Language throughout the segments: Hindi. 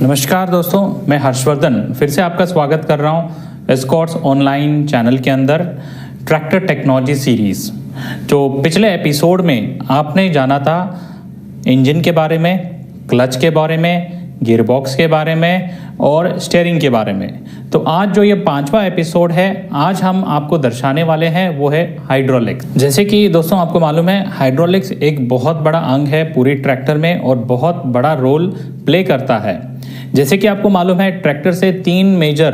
नमस्कार दोस्तों, मैं हर्षवर्धन फिर से आपका स्वागत कर रहा हूँ एस्कॉर्ट्स ऑनलाइन चैनल के अंदर ट्रैक्टर टेक्नोलॉजी सीरीज़। जो पिछले एपिसोड में आपने जाना था इंजन के बारे में, क्लच के बारे में, गियरबॉक्स के बारे में और स्टीयरिंग के बारे में। तो आज जो ये 5वां एपिसोड है, आज हम आपको दर्शाने वाले हैं वो है हाइड्रोलिक्स। जैसे कि दोस्तों आपको मालूम है, हाइड्रोलिक्स एक बहुत बड़ा अंग है पूरी ट्रैक्टर में और बहुत बड़ा रोल प्ले करता है। जैसे कि आपको मालूम है, ट्रैक्टर से 3 मेजर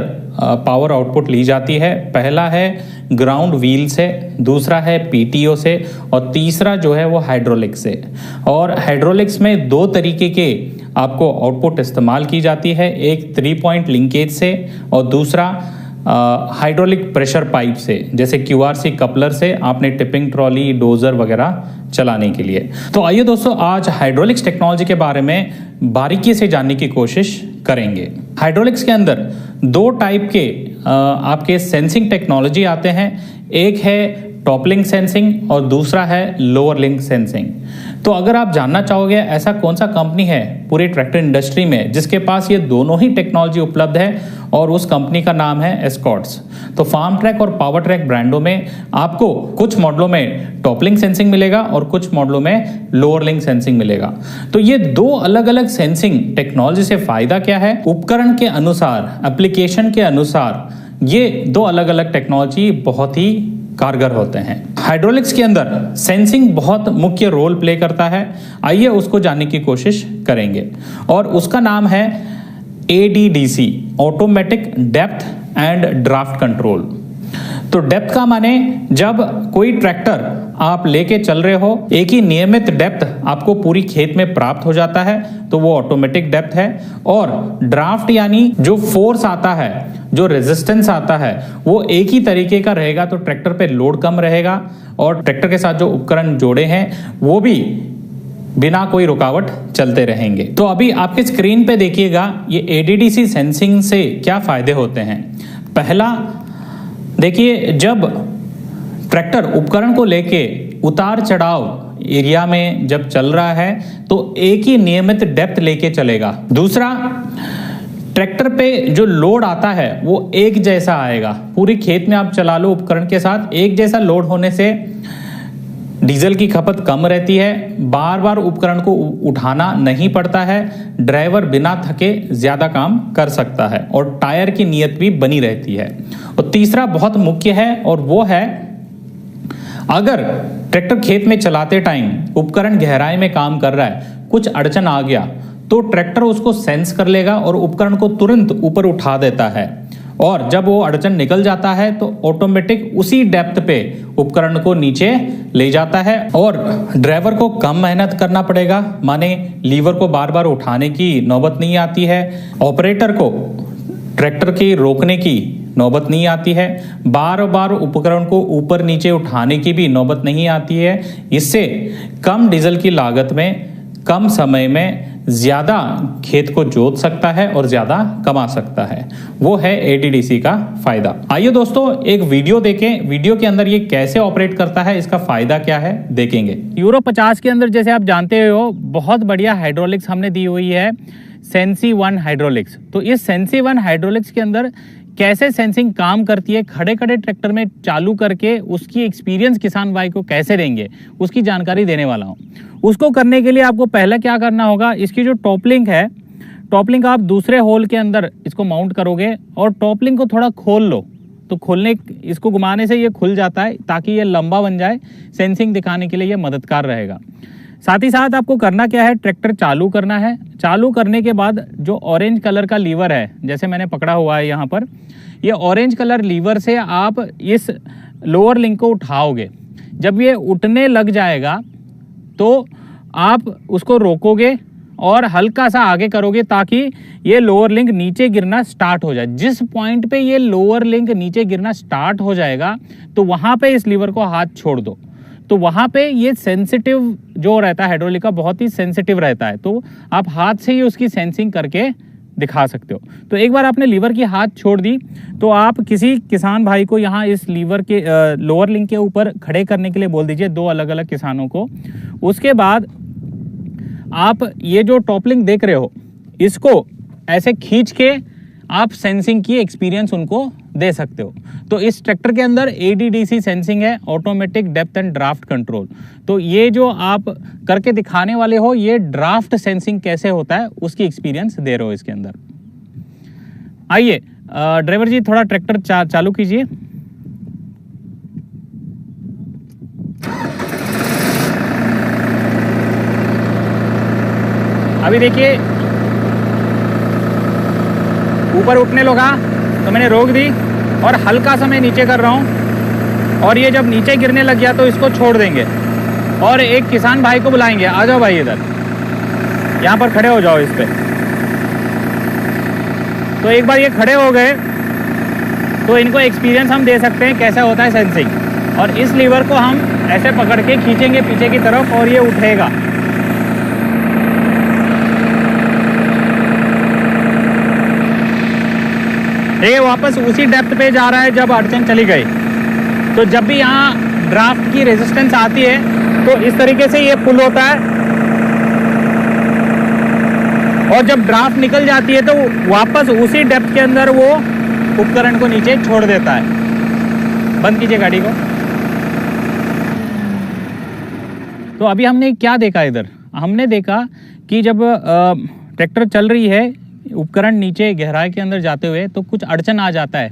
पावर आउटपुट ली जाती है। पहला है ग्राउंड व्हील से, दूसरा है पीटीओ से और तीसरा जो है वो हाइड्रोलिक्स से। और हाइड्रोलिक्स में 2 तरीके के आपको आउटपुट इस्तेमाल की जाती है, एक 3 पॉइंट लिंकेज से और दूसरा हाइड्रोलिक प्रेशर पाइप से, जैसे क्यूआरसी कपलर से आपने टिपिंग ट्रॉली, डोजर वगैरह चलाने के लिए। तो आइए दोस्तों, आज हाइड्रोलिक्स टेक्नोलॉजी के बारे में बारीकी से जानने की कोशिश करेंगे। हाइड्रोलिक्स के अंदर 2 टाइप के आपके सेंसिंग टेक्नोलॉजी आते हैं। एक है टॉप लिंक सेंसिंग और दूसरा है लोअर लिंक सेंसिंग। तो अगर आप जानना चाहोगे ऐसा कौन सा कंपनी है पूरी ट्रैक्टर इंडस्ट्री में जिसके पास ये दोनों ही टेक्नोलॉजी उपलब्ध है, और उस कंपनी का नाम है एस्कॉर्ट्स। तो फार्म ट्रैक और पावर ट्रैक ब्रांडों में आपको कुछ मॉडलों में टॉप लिंक सेंसिंग मिलेगा और कुछ मॉडलों में लोअर लिंक सेंसिंग मिलेगा। तो ये 2 अलग अलग सेंसिंग टेक्नोलॉजी से फायदा क्या है, उपकरण के अनुसार, एप्लीकेशन के अनुसार ये 2 अलग अलग टेक्नोलॉजी बहुत ही कारगर होते हैं। हाइड्रोलिक्स के अंदर सेंसिंग बहुत मुख्य रोल प्ले करता है। आइए उसको जानने की कोशिश करेंगे, और उसका नाम है ADDC, automatic depth and draft control. तो डेप्थ का माने जब कोई ट्रैक्टर आप लेके चल रहे हो, एक ही नियमित डेप्थ आपको पूरी खेत में प्राप्त हो जाता है तो वो ऑटोमेटिक डेप्थ है। और ड्राफ्ट यानी जो फोर्स आता है, जो रेजिस्टेंस आता है, वो एक ही तरीके का रहेगा तो ट्रैक्टर पे लोड कम रहेगा और ट्रैक्टर के साथ जो उपकरण जोड़े हैं वो भी बिना कोई रुकावट चलते रहेंगे। तो अभी आपके स्क्रीन पे देखिएगा ये ADDC सेंसिंग से क्या फायदे होते हैं। पहला देखिए, जब ट्रैक्टर उपकरण को लेके उतार चढ़ाव एरिया में जब चल रहा है तो एक ही नियमित डेप्थ लेके चलेगा। दूसरा, ट्रैक्टर पे जो लोड आता है वो एक जैसा आएगा। पूरी खेत में आप चला लो उपकरण के साथ, एक जैसा लोड होने से डीजल की खपत कम रहती है, बार बार उपकरण को उठाना नहीं पड़ता है, ड्राइवर बिना थके ज्यादा काम कर सकता है और टायर की नियत भी बनी रहती है। और तीसरा बहुत मुख्य है, और वो है अगर ट्रैक्टर खेत में चलाते टाइम उपकरण गहराई में काम कर रहा है, कुछ अड़चन आ गया तो ट्रैक्टर उसको सेंस कर लेगा और उपकरण को तुरंत ऊपर उठा देता है। और जब वो अड़चन निकल जाता है तो ऑटोमेटिक उसी डेप्थ पे उपकरण को नीचे ले जाता है और ड्राइवर को कम मेहनत करना पड़ेगा, माने लीवर को बार बार उठाने की नौबत नहीं आती है, ऑपरेटर को ट्रैक्टर की रोकने की नौबत नहीं आती है, बार बार उपकरण को ऊपर नीचे उठाने की भी नौबत नहीं आती है। इससे कम डीजल की लागत में, कम समय में ज्यादा खेत को जोत सकता है और ज्यादा कमा सकता है। वो है ADDC का फायदा। आइए दोस्तों एक वीडियो देखें, वीडियो के अंदर ये कैसे ऑपरेट करता है, इसका फायदा क्या है देखेंगे। यूरो 50 के अंदर जैसे आप जानते हो बहुत बढ़िया हाइड्रोलिक्स हमने दी हुई है, सेंसी 1 हाइड्रोलिक्स। तो इस सेंसी 1 हाइड्रोलिक्स के अंदर कैसे सेंसिंग काम करती है, खड़े खड़े ट्रैक्टर में चालू करके उसकी एक्सपीरियंस किसान भाई को कैसे देंगे, उसकी जानकारी देने वाला हूँ। उसको करने के लिए आपको पहले क्या करना होगा, इसकी जो टॉप लिंक है, टॉप लिंक आप दूसरे होल के अंदर इसको माउंट करोगे और टॉप लिंक को थोड़ा खोल लो। तो खोलने, इसको घुमाने से ये खुल जाता है ताकि ये लंबा बन जाए, सेंसिंग दिखाने के लिए ये मददगार रहेगा। साथ ही साथ आपको करना क्या है, ट्रैक्टर चालू करना है। चालू करने के बाद जो ऑरेंज कलर का लीवर है, जैसे मैंने पकड़ा हुआ है यहाँ पर, ये ऑरेंज कलर लीवर से आप इस लोअर लिंक को उठाओगे। जब ये उठने लग जाएगा तो आप उसको रोकोगे और हल्का सा आगे करोगे ताकि ये लोअर लिंक नीचे गिरना स्टार्ट हो जाए। जिस पॉइंट पे ये लोअर लिंक नीचे गिरना स्टार्ट हो जाएगा तो वहां पे इस लीवर को हाथ छोड़ दो। तो वहां पे ये सेंसिटिव जो रहता है हाइड्रोलिक का, बहुत ही सेंसिटिव रहता है, तो आप हाथ से ही उसकी सेंसिंग करके दिखा सकते हो। तो एक बार आपने लीवर की हाथ छोड़ दी तो आप किसी किसान भाई को यहाँ इस लीवर के लोअर लिंक के ऊपर खड़े करने के लिए बोल दीजिए, 2 अलग अलग किसानों को। उसके बाद आप ये जो टॉप लिंक देख रहे हो इसको ऐसे खींच के आप सेंसिंग की एक्सपीरियंस उनको दे सकते हो। तो इस ट्रैक्टर के अंदर ADDC सेंसिंग है, automatic depth and draft control. तो ये जो आप करके दिखाने वाले हो, ये ड्राफ्ट सेंसिंग कैसे होता है उसकी एक्सपीरियंस दे रहे हो इसके अंदर। आइए ड्राइवर जी थोड़ा ट्रैक्टर चालू कीजिए। अभी देखिए ऊपर उठने लगा तो मैंने रोक दी और हल्का सा मैं नीचे कर रहा हूँ, और ये जब नीचे गिरने लग गया तो इसको छोड़ देंगे और एक किसान भाई को बुलाएंगे। आ जाओ भाई इधर, यहाँ पर खड़े हो जाओ इस पे। तो एक बार ये खड़े हो गए तो इनको एक्सपीरियंस हम दे सकते हैं कैसा होता है सेंसिंग। और इस लीवर को हम ऐसे पकड़ के खींचेंगे पीछे की तरफ और ये उठेगा। ये वापस उसी डेप्थ पे जा रहा है जब अड़चन चली गई। तो जब भी यहाँ ड्राफ्ट की रेजिस्टेंस आती है तो इस तरीके से ये पुल होता है, और जब ड्राफ्ट निकल जाती है तो वापस उसी डेप्थ के अंदर वो उपकरण को नीचे छोड़ देता है। बंद कीजिए गाड़ी को। तो अभी हमने क्या देखा इधर, हमने देखा कि जब ट्रैक्टर चल रही है, उपकरण नीचे गहराई के अंदर जाते हुए तो कुछ अड़चन आ जाता है,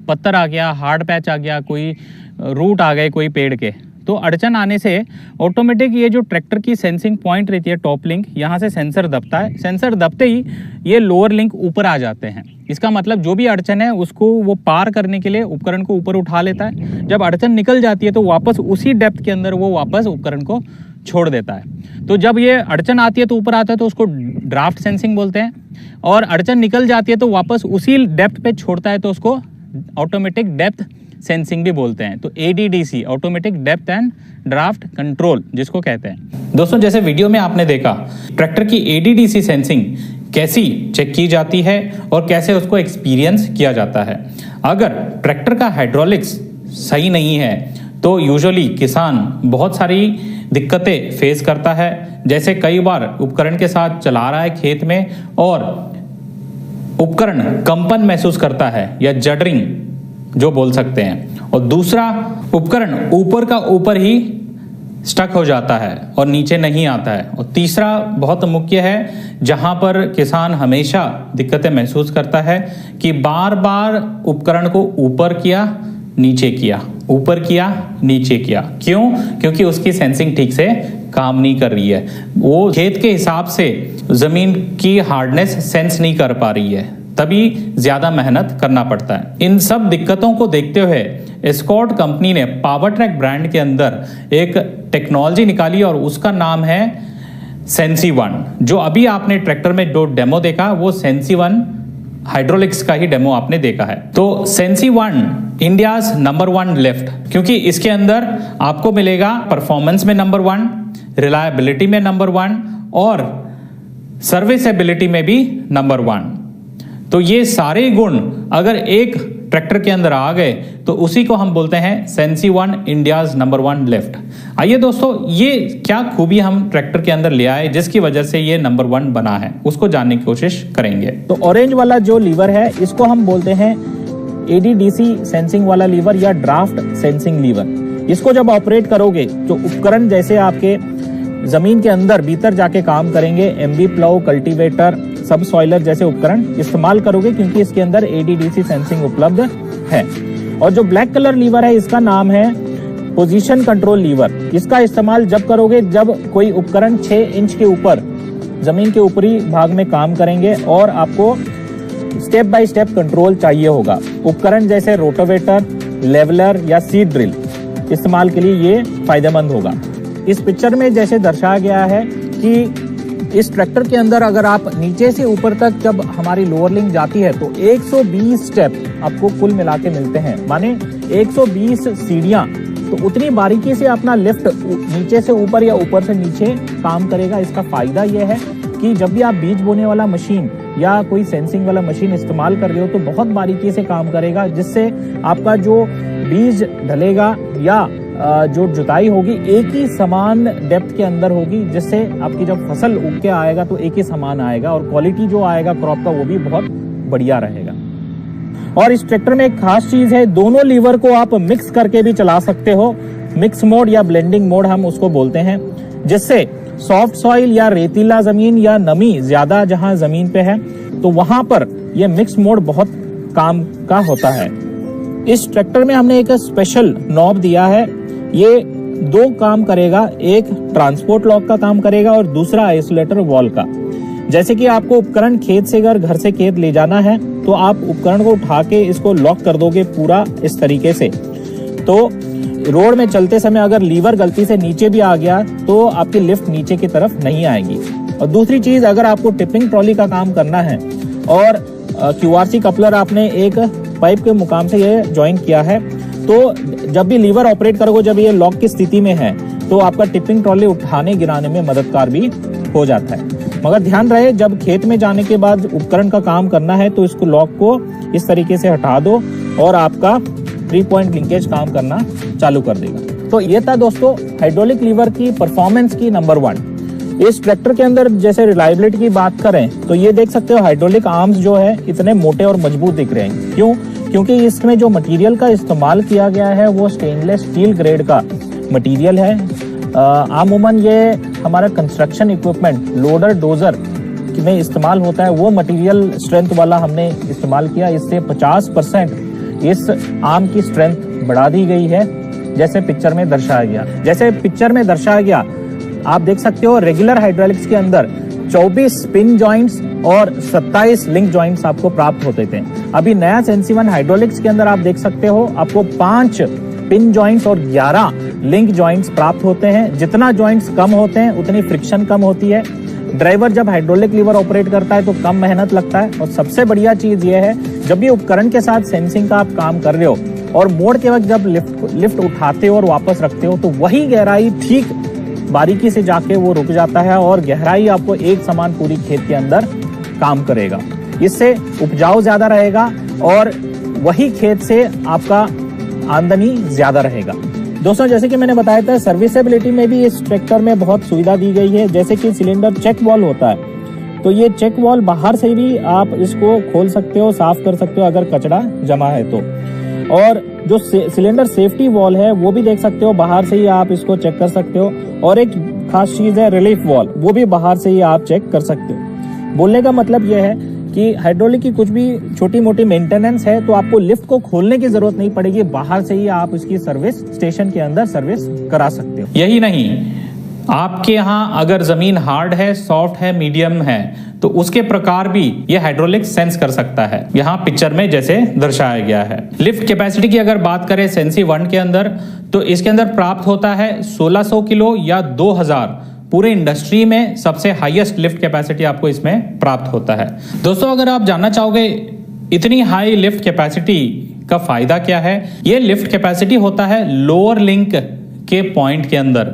पत्थर आ गया, हार्ड पैच आ गया, कोई रूट आ गए कोई पेड़ के। तो अड़चन आने से ऑटोमेटिक ये जो ट्रैक्टर की सेंसिंग पॉइंट रहती है, टॉप लिंक, यहाँ से सेंसर दबता है। सेंसर दबते ही ये लोअर लिंक ऊपर आ जाते हैं। इसका मतलब जो भी अड़चन है उसको वो पार करने के लिए उपकरण को ऊपर उठा लेता है। जब अड़चन निकल जाती है तो वापस उसी डेप्थ के अंदर वो वापस उपकरण को छोड़ देता है। तो जब ये अड़चन आती है तो ऊपर आता है तो उसको ड्राफ्ट सेंसिंग बोलते हैं, और अड़चन निकल जाती है तो वापस उसी डेप्थ पे छोड़ता है तो उसको ऑटोमेटिक डेप्थ सेंसिंग भी बोलते हैं। तो ADDC automatic depth and draft control जिसको कहते हैं। दोस्तों जैसे वीडियो में आपने देखा ट्रैक्टर की ADDC सेंसिंग कैसी चेक की जाती है और कैसे उसको एक्सपीरियंस किया जाता है। अगर ट्रैक्टर का हाइड्रोलिक्स सही नहीं है तो यूजुअली किसान बहुत सारी दिक्कतें फेस करता है। जैसे कई बार उपकरण के साथ चला रहा है खेत में और उपकरण कंपन महसूस करता है या जडरिंग जो बोल सकते हैं, और दूसरा उपकरण ऊपर का ऊपर ही स्टक हो जाता है और नीचे नहीं आता है, और तीसरा बहुत मुख्य है जहां पर किसान हमेशा दिक्कतें महसूस करता है कि बार बार उपकरण को ऊपर किया नीचे किया, ऊपर किया नीचे किया। क्यों? क्योंकि उसकी सेंसिंग ठीक से काम नहीं कर रही है, वो खेत के हिसाब से जमीन की हार्डनेस सेंस नहीं कर पा रही है, तभी ज्यादा मेहनत करना पड़ता है। इन सब दिक्कतों को देखते हुए एस्कॉर्ट कंपनी ने पावर ट्रैक ब्रांड के अंदर एक टेक्नोलॉजी निकाली और उसका नाम है सेंसी1। जो अभी आपने ट्रैक्टर में जो डेमो देखा वो सेंसी1 हाइड्रोलिक्स का ही डेमो आपने देखा है। तो सेंसी1 इंडियाज नंबर 1 लिफ्ट, क्योंकि इसके अंदर आपको मिलेगा परफॉर्मेंस में नंबर 1, रिलायबिलिटी में नंबर 1 और सर्विसेबिलिटी में भी नंबर 1। तो ये सारे गुण अगर एक ट्रैक्टर के अंदर आ गए तो उसी को हम बोलते हैं सेंसी1 इंडियाज नंबर 1 लिफ्ट। आइए दोस्तों, ये क्या खूबी हम ट्रैक्टर के अंदर ले आए जिसकी वजह से ये नंबर 1 बना है, उसको जानने की कोशिश करेंगे। तो ऑरेंज वाला जो लीवर है इसको हम बोलते हैं ADDC सेंसिंग वाला लीवर या ड्राफ्ट सेंसिंग लीवर। इसको जब ऑपरेट करोगे तो उपकरण जैसे आपके जमीन के अंदर भीतर जाके काम करेंगे, MB प्लाउ, कल्टीवेटर, सब सॉइलर जैसे उपकरण इस्तेमाल करोगे, क्योंकि इसके अंदर ADDC सेंसिंग उपलब्ध है। और जो ब्लैक कलर लीवर है इसका नाम है पोजीशन कंट्रोल लीवर। इसका इस्तेमाल जब करोगे जब कोई उपकरण 6 इंच के ऊपर जमीन के ऊपरी भाग में काम करेंगे और आपको स्टेप बाय स्टेप कंट्रोल चाहिए होगा। उपकरण जैसे रोटोवेटर, लेवलर या सीड ड्रिल इस्तेमाल के लिए ये फायदेमंद होगा। इस पिक्चर में जैसे दर्शाया गया है कि इस ट्रैक्टर के अंदर अगर आप नीचे से ऊपर तक जब हमारी लोअर लिंक जाती है तो 120 स्टेप आपको कुल मिला के मिलते हैं, माने 120 सीढ़ियां। तो उतनी बारीकी से अपना लिफ्ट नीचे से ऊपर या ऊपर से नीचे काम करेगा। इसका फायदा यह है कि जब भी आप बीज बोने वाला मशीन या कोई सेंसिंग वाला मशीन इस्तेमाल कर रहे हो तो बहुत बारीकी से काम करेगा, जिससे आपका जो बीज ढलेगा या जो जुताई होगी एक ही समान डेप्थ के अंदर होगी, जिससे आपकी जब फसल उग के आएगा तो एक ही समान आएगा और क्वालिटी जो आएगा क्रॉप का वो भी बहुत बढ़िया रहेगा। और इस ट्रैक्टर में एक खास चीज है, दोनों लीवर को आप मिक्स करके भी चला सकते हो। मिक्स मोड या ब्लेंडिंग मोड हम उसको बोलते हैं, जिससे सॉफ्ट सॉइल या रेतीला जमीन या नमी ज्यादा जहां जमीन पे है तो वहां पर यह मिक्स मोड बहुत काम का होता है। इस ट्रैक्टर में हमने एक स्पेशल नॉब दिया है, ये दो काम करेगा, एक ट्रांसपोर्ट लॉक का काम करेगा और दूसरा आइसोलेटर वॉल का। जैसे कि आपको उपकरण खेत से अगर घर से खेत ले जाना है तो आप उपकरण को उठा के इसको लॉक कर दोगे पूरा इस तरीके से, तो रोड में चलते समय अगर लीवर गलती से नीचे भी आ गया तो आपकी लिफ्ट नीचे की तरफ नहीं आएगी। और दूसरी चीज, अगर आपको टिपिंग ट्रॉली का काम करना है और QRC कपलर आपने एक पाइप के मुकाम से ये ज्वाइन किया है, तो जब भी लीवर ऑपरेट करोगे, जब ये लॉक की स्थिति में है तो आपका टिपिंग ट्रॉली उठाने गिराने में मददगार भी हो जाता है। मगर ध्यान रहे, जब खेत में जाने के बाद उपकरण का काम करना है तो इसको लॉक को इस तरीके से हटा दो और आपका 3 पॉइंट लिंकेज काम करना चालू कर देगा। तो ये था दोस्तों हाइड्रोलिक लीवर की परफॉर्मेंस की नंबर 1। इस ट्रैक्टर के अंदर जैसे रिलायबिलिटी की बात करें तो ये देख सकते हो हाइड्रोलिक आर्म्स जो है इतने मोटे और मजबूत दिख रहे हैं। क्यों? क्योंकि इसमें जो मटेरियल का इस्तेमाल किया गया है वो स्टेनलेस स्टील ग्रेड का मटेरियल है। आमूमन ये हमारा कंस्ट्रक्शन इक्विपमेंट लोडर डोजर में इस्तेमाल होता है, वो मटेरियल स्ट्रेंथ वाला हमने इस्तेमाल किया। इससे 50% इस आर्म की स्ट्रेंथ बढ़ा दी गई है, जैसे पिक्चर में दर्शाया गया। जैसे पिक्चर में दर्शाया गया आप देख सकते हो, रेगुलर हाइड्रोलिक्स के अंदर 24 पिन जॉइंट्स और 27 लिंक जॉइंट्स आपको प्राप्त होते थे। अभी नया सेंसी-1 हाइड्रोलिक्स के अंदर आप देख सकते हो आपको 5 पिन जॉइंट्स और 11 लिंक जॉइंट्स प्राप्त होते हैं। जितना जॉइंट्स कम होते हैं उतनी फ्रिक्शन कम होती है। ड्राइवर जब हाइड्रोलिक लीवर ऑपरेट करता है तो कम मेहनत लगता है। और सबसे बढ़िया चीज यह है, जब भी उपकरण के साथ सेंसिंग का आप काम कर रहे हो और मोड़ के वक्त जब लिफ्ट उठाते हो और वापस रखते हो तो वही गहराई ठीक बारीकी से जाके वो रुक जाता है और गहराई आपको एक समान पूरी खेत के अंदर काम करेगा। इससे उपजाऊ ज्यादा रहेगा और वही खेत से आपका आमदनी ज्यादा रहेगा। दोस्तों, जैसे कि मैंने बताया था, सर्विसेबिलिटी में भी इस ट्रैक्टर में बहुत सुविधा दी गई है। जैसे कि सिलेंडर चेक वॉल होता है तो ये चेक वॉल बाहर से भी आप इसको खोल सकते हो, साफ कर सकते हो अगर कचरा जमा है तो। और जो सिलेंडर सेफ्टी वॉल है वो भी देख सकते हो, बाहर से ही आप इसको चेक कर सकते हो। और एक खास चीज है रिलीफ वॉल, वो भी बाहर से ही आप चेक कर सकते हो। बोलने का मतलब यह है कि हाइड्रोलिक की कुछ भी छोटी मोटी मेंटेनेंस है तो आपको लिफ्ट को खोलने की जरूरत नहीं पड़ेगी, बाहर से ही आप इसकी सर्विस स्टेशन के अंदर सर्विस करा सकते हो। यही नहीं, आपके यहाँ अगर जमीन हार्ड है, सॉफ्ट है, मीडियम है तो उसके प्रकार भी ये हाइड्रोलिक सेंस कर सकता है, यहाँ पिक्चर में जैसे दर्शाया गया है। लिफ्ट कैपेसिटी की अगर बात करें सेंसी-1 के अंदर तो इसके अंदर प्राप्त होता है 1600 किलो या 2000। पूरे इंडस्ट्री में सबसे हाईएस्ट लिफ्ट कैपेसिटी आपको इसमें प्राप्त होता है। दोस्तों, अगर आप जानना चाहोगे इतनी हाई लिफ्ट कैपेसिटी का फायदा क्या है, ये लिफ्ट कैपेसिटी होता है लोअर लिंक के पॉइंट के अंदर।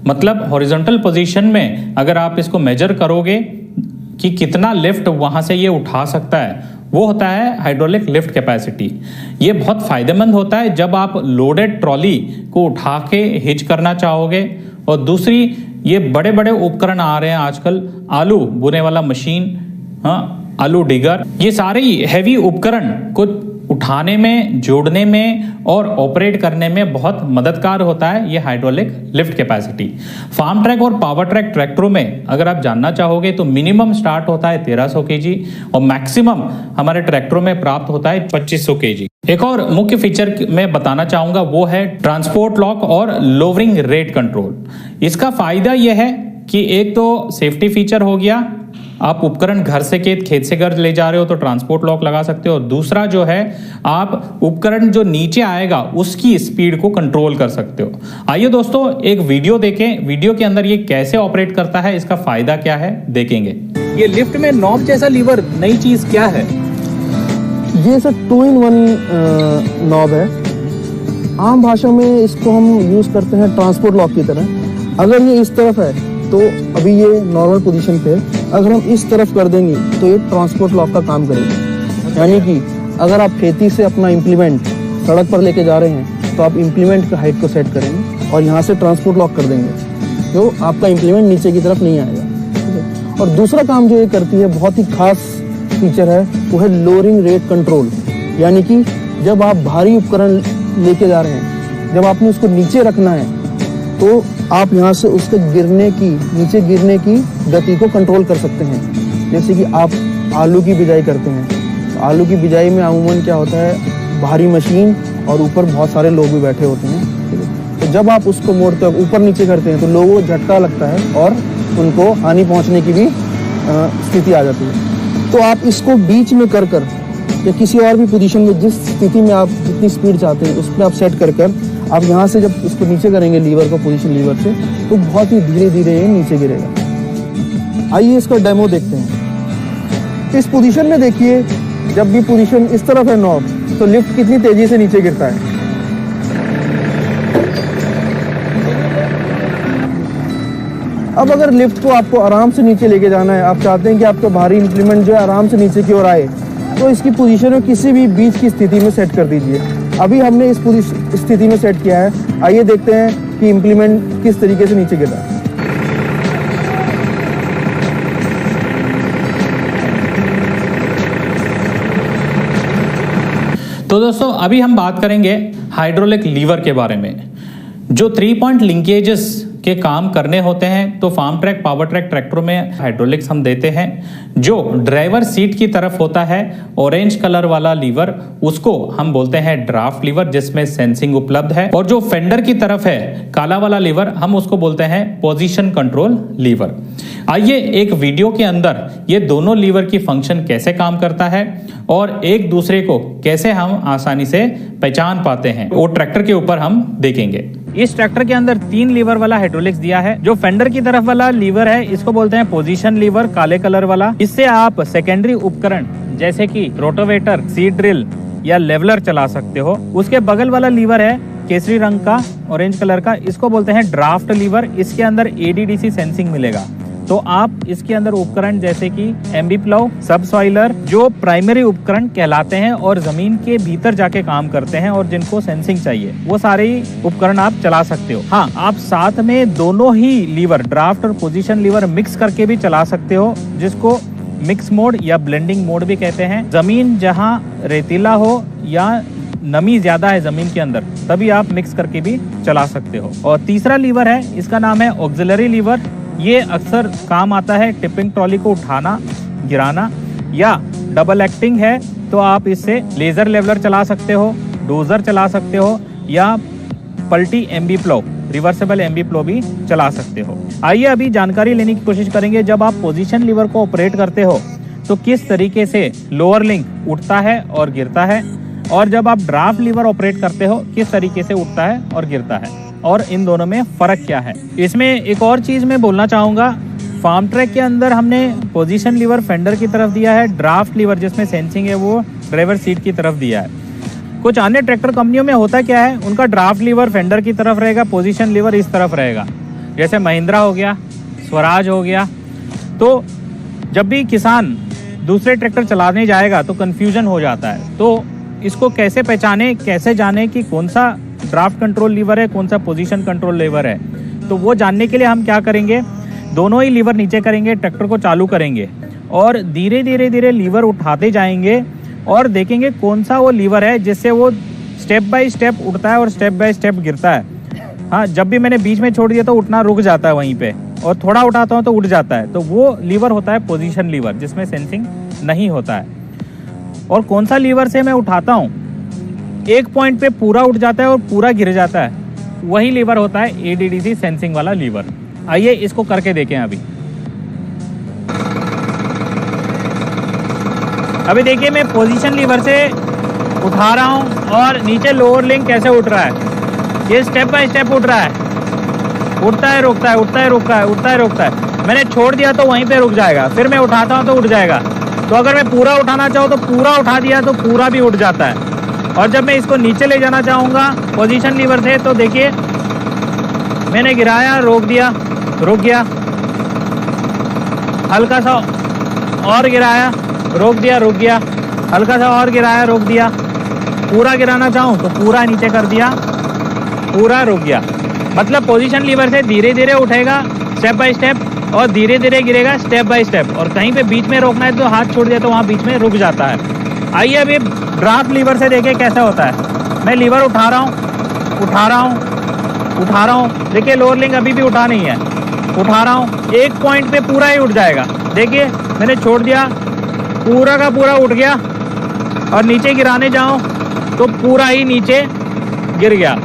मतलब हॉरिजॉन्टल पोजीशन में अगर आप इसको मेजर करोगे कि कितना लिफ्ट वहां से ये उठा सकता है, वो होता है हाइड्रोलिक लिफ्ट कैपेसिटी। ये बहुत फायदेमंद होता है जब आप लोडेड ट्रॉली को उठा के हिच करना चाहोगे। और दूसरी, ये बड़े बड़े उपकरण आ रहे हैं आजकल, आलू बुने वाला मशीन, हाँ, आलू डिगर, ये सारे हैवी उपकरण को उठाने में, जोड़ने में और ऑपरेट करने में बहुत मददगार होता है ये hydraulic lift capacity. Farmtrac और पावर ट्रैक ट्रैक्टरों में अगर आप जानना चाहोगे तो मिनिमम स्टार्ट होता है 1300 kg और मैक्सिमम हमारे ट्रैक्टरों में प्राप्त होता है 2500 kg। एक और मुख्य फीचर मैं बताना चाहूंगा वो है ट्रांसपोर्ट लॉक और लोअरिंग रेट कंट्रोल। इसका फायदा यह है कि एक तो सेफ्टी फीचर हो गया, आप उपकरण घर से खेत से घर ले जा रहे हो तो ट्रांसपोर्ट लॉक लगा सकते हो। दूसरा जो है, आप उपकरण जो नीचे आएगा उसकी स्पीड को कंट्रोल कर सकते हो। आइए दोस्तों एक वीडियो देखें, वीडियो के अंदर ये कैसे ऑपरेट करता है, इसका फायदा क्या है, देखेंगे। ये लिफ्ट में नॉब जैसा लीवर नई चीज क्या है? ये सर 2-in-1 नॉब है। आम भाषा में इसको हम यूज करते हैं ट्रांसपोर्ट लॉक की तरह। अगर ये इस तरफ है तो अभी ये नॉर्मल पोजीशन पे है, अगर हम इस तरफ कर देंगे तो ये ट्रांसपोर्ट लॉक का काम करेगा। यानी कि अगर आप खेती से अपना इम्प्लीमेंट सड़क पर लेके जा रहे हैं तो आप इम्प्लीमेंट का हाइट को सेट करेंगे और यहाँ से ट्रांसपोर्ट लॉक कर देंगे, तो आपका इम्प्लीमेंट नीचे की तरफ नहीं आएगा। ठीक है। और दूसरा काम जो ये करती है, बहुत ही खास फीचर है, वो है लोअरिंग रेट कंट्रोल। यानी कि जब आप भारी उपकरण लेके जा रहे हैं, जब आपने उसको नीचे रखना है, तो आप यहाँ से उसके नीचे गिरने की गति को कंट्रोल कर सकते हैं। जैसे कि आप आलू की बिजाई करते हैं, तो आलू की बिजाई में अमूमन क्या होता है, भारी मशीन और ऊपर बहुत सारे लोग भी बैठे होते हैं। ठीक है। तो जब आप उसको मोड़ते हो, ऊपर नीचे करते हैं, तो लोगों को झटका लगता है और उनको हानि पहुंचने की भी स्थिति आ जाती है। तो आप इसको बीच में कर या किसी और भी पोजीशन में, जिस स्थिति में आप जितनी स्पीड चाहते हैं, उस पर आप सेट कर आप यहाँ से जब इसको नीचे करेंगे लीवर को, पोजीशन लीवर से, तो बहुत ही धीरे धीरे ये नीचे गिरेगा। आइए इसका डेमो देखते हैं। इस पोजीशन में देखिए, जब भी पोजीशन इस तरफ है नॉब, तो लिफ्ट कितनी तेजी से नीचे गिरता है। अब अगर लिफ्ट को आपको आराम से नीचे लेके जाना है, आप चाहते हैं कि आपका भारी इंप्लीमेंट जो है आराम से नीचे की ओर आए, तो इसकी पोजीशन को किसी भी बीच की स्थिति में सेट कर दीजिए। अभी हमने इस स्थिति में सेट किया है। आइए देखते हैं कि इंप्लीमेंट किस तरीके से नीचे गिरा है। तो दोस्तों, अभी हम बात करेंगे हाइड्रोलिक लीवर के बारे में। जो 3 पॉइंट लिंकेजेस के काम करने होते हैं, तो फार्म ट्रैक, पावर ट्रैक ट्रैक्टरों में हाइड्रोलिक्स हम देते हैं। जो ड्राइवर सीट की तरफ होता है ऑरेंज कलर वाला लीवर, उसको हम बोलते हैं ड्राफ्ट लीवर, जिसमें सेंसिंग उपलब्ध है। और जो फेंडर की तरफ है काला वाला लीवर, हम उसको बोलते हैं पोजीशन कंट्रोल लीवर। आइए एक वीडियो के अंदर ये दोनों लीवर की फंक्शन कैसे काम करता है और एक दूसरे को कैसे हम आसानी से पहचान पाते हैं, वो ट्रैक्टर के ऊपर हम देखेंगे। इस ट्रैक्टर के अंदर 3 लीवर वाला हाइड्रोलिक्स दिया है। जो फेंडर की तरफ वाला लीवर है, इसको बोलते हैं पोजीशन लीवर, काले कलर वाला। इससे आप सेकेंडरी उपकरण जैसे कि रोटोवेटर, सीड ड्रिल या लेवलर चला सकते हो। उसके बगल वाला लीवर है केसरी रंग का, ऑरेंज कलर का, इसको बोलते हैं ड्राफ्ट लीवर। इसके अंदर ADDC सेंसिंग मिलेगा। तो आप इसके अंदर उपकरण जैसे कि एम्बी प्लाउ, सब सॉइलर, जो प्राइमरी उपकरण कहलाते हैं और जमीन के भीतर जाके काम करते हैं और जिनको सेंसिंग चाहिए, वो सारे उपकरण आप चला सकते हो। हाँ, आप साथ में दोनों ही लीवर, ड्राफ्ट और पोजीशन लीवर, मिक्स करके भी चला सकते हो, जिसको मिक्स मोड या ब्लेंडिंग मोड भी कहते हैं। जमीन जहाँ रेतीला हो या नमी ज्यादा है जमीन के अंदर, तभी आप मिक्स करके भी चला सकते हो। और तीसरा लीवर है, इसका नाम है ऑक्सिलरी लीवर। ये अक्सर काम आता है टिपिंग ट्रॉली को उठाना, गिराना, या डबल एक्टिंग है तो आप इससे लेजर लेवलर चला सकते हो, डोजर चला सकते हो, या पलटी एम्बी प्लो, रिवर्सेबल एम्बी प्लो भी चला सकते हो। आइए अभी जानकारी लेने की कोशिश करेंगे। जब आप पोजीशन लीवर को ऑपरेट करते हो तो किस तरीके से लोअर लिंक उठता है और गिरता है, और जब आप ड्राफ्ट लीवर ऑपरेट करते हो किस तरीके से उठता है और गिरता है, और इन दोनों में फर्क क्या है। इसमें एक और चीज मैं बोलना चाहूंगा, फार्म ट्रैक के अंदर हमने पोजीशन लीवर फेंडर की तरफ दिया है, ड्राफ्ट लीवर जिसमें सेंसिंग है वो ड्राइवर सीट की तरफ दिया है। कुछ अन्य ट्रैक्टर कंपनियों में होता क्या है, उनका ड्राफ्ट लीवर फेंडर की तरफ रहेगा, पोजीशन लीवर इस तरफ रहेगा। जैसे महिंद्रा हो गया, स्वराज हो गया। तो जब भी किसान दूसरे ट्रैक्टर चलाने जाएगा तो कंफ्यूजन हो जाता है। तो इसको कैसे पहचाने, कैसे जाने कि कौन सा ड्राफ्ट कंट्रोल लीवर है, कौन सा पोजीशन कंट्रोल लीवर है, तो वो जानने के लिए हम क्या करेंगे, दोनों ही लीवर नीचे करेंगे, ट्रैक्टर को चालू करेंगे और धीरे धीरे धीरे लीवर उठाते जाएंगे और देखेंगे कौन सा वो लीवर है जिससे वो स्टेप बाय स्टेप उठता है और स्टेप बाय स्टेप गिरता है। हाँ, जब भी मैंने बीच में छोड़ दिया तो उठना रुक जाता है वहीं पे, और थोड़ा उठाता हूँ तो उठ जाता है। तो वो लीवर होता है पोजीशन लीवर, जिसमें सेंसिंग नहीं होता है। और कौन सा लीवर से मैं उठाता हूँ, एक पॉइंट पे पूरा उठ जाता है और पूरा गिर जाता है, वही लीवर होता है ADDC सेंसिंग वाला लीवर। आइए इसको करके देखें। अभी देखिए मैं पोजीशन लीवर से उठा रहा हूँ और नीचे लोअर लिंक कैसे उठ रहा है, ये स्टेप बाय स्टेप उठ रहा है, उठता है रुकता है, उठता है रुकता है, उठता है रुकता है। मैंने छोड़ दिया तो वहीं पे रुक जाएगा, फिर मैं उठाता हूँ तो उठ जाएगा। तो अगर मैं पूरा उठाना चाहूँ तो पूरा उठा दिया तो पूरा भी उठ जाता है। और जब मैं इसको नीचे ले जाना चाहूँगा पोजीशन लीवर से, तो देखिए मैंने गिराया, रोक दिया, रुक गया, हल्का सा और गिराया, रोक दिया, रुक गया, हल्का सा और गिराया, रोक दिया। पूरा गिराना चाहूँ तो पूरा नीचे कर दिया पूरा रुक गया। मतलब पोजीशन लीवर से धीरे धीरे उठेगा स्टेप बाय स्टेप और धीरे धीरे गिरेगा स्टेप बाय स्टेप, और कहीं पे बीच में रोकना है तो हाथ छोड़ दिया तो वहाँ बीच में रुक जाता है। आइए अभी ड्राफ्ट लीवर से देखिए कैसा होता है। मैं लीवर उठा रहा हूँ, देखिए लोअर लिंक अभी भी उठा नहीं है, उठा रहा हूँ, एक पॉइंट पे पूरा ही उठ जाएगा। देखिए मैंने छोड़ दिया, पूरा का पूरा उठ गया, और नीचे गिराने जाऊं तो पूरा ही नीचे गिर गया।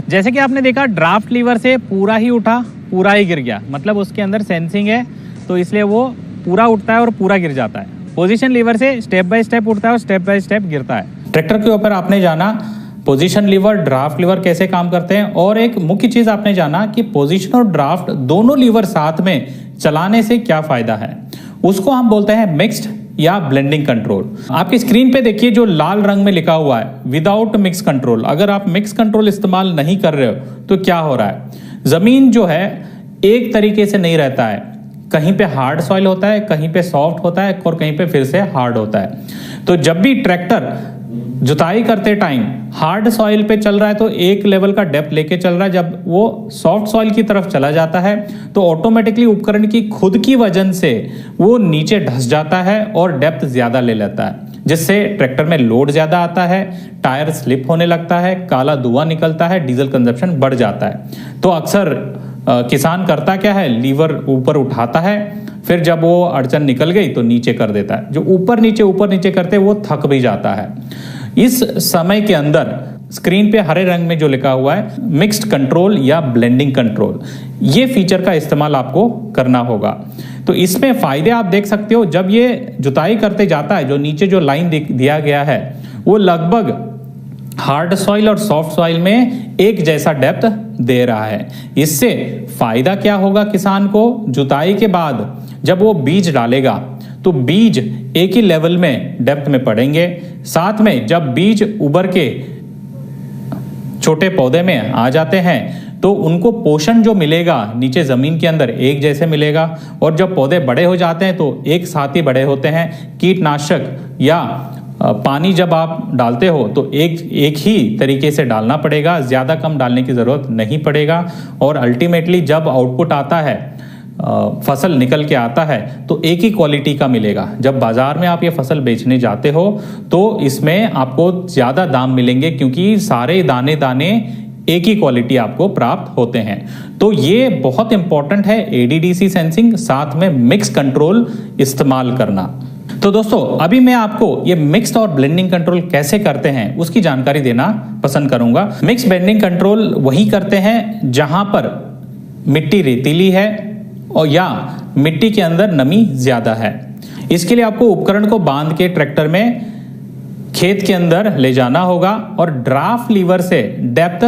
जैसे कि आपने देखा ड्राफ्ट लीवर से पूरा ही उठा, पूरा ही गिर गया, मतलब उसके अंदर सेंसिंग है तो इसलिए वो पूरा उठता है और पूरा गिर जाता है। पोजीशन लीवर से स्टेप बाय स्टेप उठता है और स्टेप बाय स्टेप गिरता है। ट्रैक्टर के ऊपर आपने जाना पोजीशन लीवर, ड्राफ्ट लीवर कैसे काम करते हैं, और एक मुख्य चीज आपने जाना कि पोजीशन और ड्राफ्ट दोनों लीवर साथ में चलाने से क्या फायदा है। उसको हम बोलते हैं मिक्स्ड या ब्लेंडिंग कंट्रोल। आपकी स्क्रीन पे देखिए जो लाल रंग में लिखा हुआ है विदाउट मिक्स कंट्रोल। अगर आप मिक्स कंट्रोल इस्तेमाल नहीं कर रहे हो तो क्या हो रहा है, जमीन जो है एक तरीके से नहीं रहता है, कहीं पे हार्ड सॉइल होता है, कहीं पे सॉफ्ट होता है और कहीं पे फिर से हार्ड होता है। तो जब भी ट्रैक्टर जुताई करते टाइम हार्ड सॉइल पे चल रहा है तो एक लेवल का डेप्थ लेके चल रहा है, जब वो सॉफ्ट सॉइल की तरफ चला जाता है तो ऑटोमेटिकली उपकरण की खुद की वजन से वो नीचे धंस जाता है और डेप्थ ज्यादा ले लेता है, जिससे ट्रैक्टर में लोड ज्यादा आता है, टायर स्लिप होने लगता है, काला धुआं निकलता है, डीजल कंजप्शन बढ़ जाता है। तो अक्सर किसान करता क्या है, लीवर ऊपर उठाता है, फिर जब वो अड़चन निकल गई तो नीचे कर देता है। जो ऊपर नीचे करते वो थक भी जाता है। इस समय के अंदर स्क्रीन पे हरे रंग में जो लिखा हुआ है मिक्स्ड कंट्रोल या ब्लेंडिंग कंट्रोल, ये फीचर का इस्तेमाल आपको करना होगा। तो इसमें फायदे आप देख सकते हो, जब ये जुताई करते जाता है, जो नीचे जो लाइन दिया गया है वो लगभग हार्ड सॉइल और सॉफ्ट सॉइल में एक जैसा डेप्थ दे रहा है। इससे फायदा क्या होगा किसान को, जुताई के बाद जब वो बीज डालेगा तो बीज एक ही लेवल में डेप्थ में पड़ेंगे। साथ में जब बीज उबर के छोटे पौधे में आ जाते हैं तो उनको पोषण जो मिलेगा नीचे जमीन के अंदर एक जैसे मिलेगा, और जब पौधे बड़े हो जाते हैं तो एक साथ ही बड़े होते हैं। कीटनाशक या पानी जब आप डालते हो तो एक ही तरीके से डालना पड़ेगा, ज्यादा कम डालने की जरूरत नहीं पड़ेगा। और अल्टीमेटली जब आउटपुट आता है, फसल निकल के आता है तो एक ही क्वालिटी का मिलेगा। जब बाजार में आप ये फसल बेचने जाते हो तो इसमें आपको ज्यादा दाम मिलेंगे, क्योंकि सारे दाने दाने एक ही क्वालिटी आपको प्राप्त होते हैं। तो ये बहुत इंपॉर्टेंट है एडीडीसी सेंसिंग, साथ में मिक्स कंट्रोल इस्तेमाल करना। तो दोस्तों अभी मैं आपको ये मिक्स्ड और ब्लेंडिंग कंट्रोल कैसे करते हैं उसकी जानकारी देना पसंद करूंगा। मिक्स ब्लेंडिंग कंट्रोल वही करते हैं जहां पर मिट्टी रेतीली है और या मिट्टी के अंदर नमी ज्यादा है। इसके लिए आपको उपकरण को बांध के ट्रैक्टर में खेत के अंदर ले जाना होगा और ड्राफ्ट लीवर से डेप्थ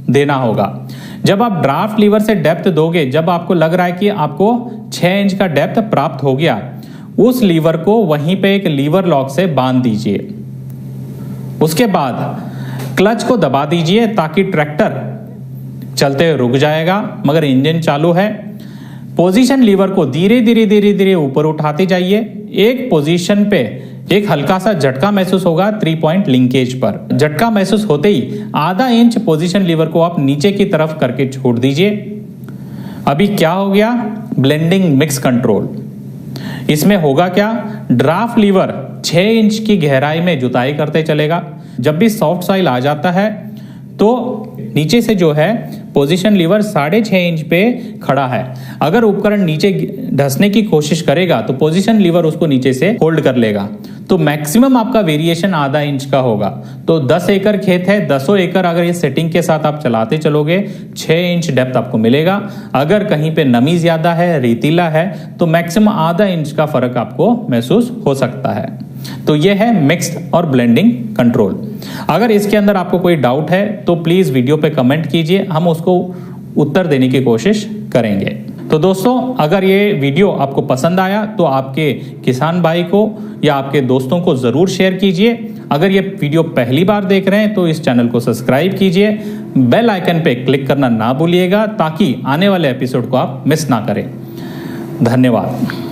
देना होगा। जब आप ड्राफ्ट लीवर से डेप्थ दोगे, जब आपको लग रहा है कि आपको 6 इंच का डेप्थ प्राप्त हो गया, उस लीवर को वहीं पे एक लीवर लॉक से बांध दीजिए। उसके बाद क्लच को दबा दीजिए ताकि ट्रैक्टर चलते रुक जाएगा मगर इंजन चालू है। पोजीशन लीवर को धीरे धीरे ऊपर उठाते जाइए। एक पोजीशन पे एक हल्का सा झटका महसूस होगा 3 पॉइंट लिंकेज पर। झटका महसूस होते ही आधा इंच पोजीशन लीवर को आप नीचे की तरफ करके छोड़ दीजिए। अभी क्या हो गया, ब्लेंडिंग मिक्स कंट्रोल। इसमें होगा क्या, ड्राफ्ट लीवर 6 इंच की गहराई में जुताई करते चलेगा। जब भी सॉफ्ट सॉइल आ जाता है तो नीचे से जो है पोजीशन लीवर 6.5 इंच पे खड़ा है। अगर उपकरण नीचे धंसने की कोशिश करेगा तो पोजीशन लीवर उसको नीचे से होल्ड कर लेगा। तो मैक्सिमम आपका वेरिएशन आधा इंच का होगा। तो 10 एकड़ खेत है, 10 एकड़ अगर ये सेटिंग के साथ आप चलाते चलोगे 6 इंच डेप्थ आपको मिलेगा। अगर कहीं पे नमी ज्यादा है, रेतीला है, तो मैक्सिमम आधा इंच का फर्क आपको महसूस हो सकता है। तो ये है मिक्स्ड और ब्लेंडिंग कंट्रोल। अगर इसके अंदर आपको कोई डाउट है तो प्लीज वीडियो पे कमेंट कीजिए, हम उसको उत्तर देने की कोशिश करेंगे। तो दोस्तों अगर ये वीडियो आपको पसंद आया तो आपके किसान भाई को या आपके दोस्तों को जरूर शेयर कीजिए। अगर ये वीडियो पहली बार देख रहे हैं तो इस चैनल को सब्सक्राइब कीजिए, बेल आइकन पे क्लिक करना ना भूलिएगा ताकि आने वाले एपिसोड को आप मिस ना करें। धन्यवाद।